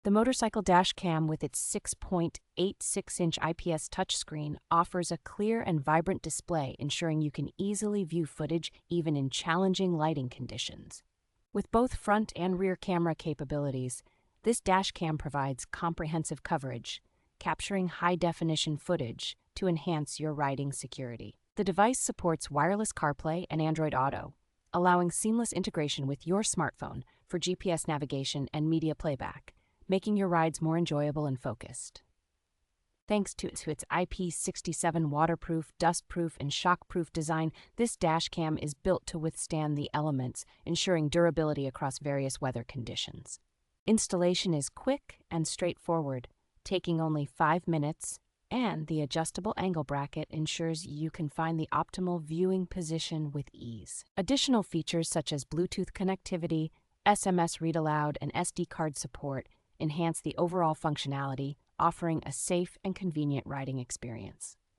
The motorcycle dash cam with its 6.86-inch IPS touchscreen offers a clear and vibrant display, ensuring you can easily view footage even in challenging lighting conditions. With both front and rear camera capabilities, this dash cam provides comprehensive coverage, capturing high-definition footage to enhance your riding security. The device supports wireless CarPlay and Android Auto, allowing seamless integration with your smartphone for GPS navigation and media playback, making your rides more enjoyable and focused. Thanks to its IP67 waterproof, dustproof, and shockproof design, this dash cam is built to withstand the elements, ensuring durability across various weather conditions. Installation is quick and straightforward, taking only 5 minutes, and the adjustable angle bracket ensures you can find the optimal viewing position with ease. Additional features such as Bluetooth connectivity, SMS read aloud, and SD card support enhance the overall functionality, offering a safe and convenient riding experience.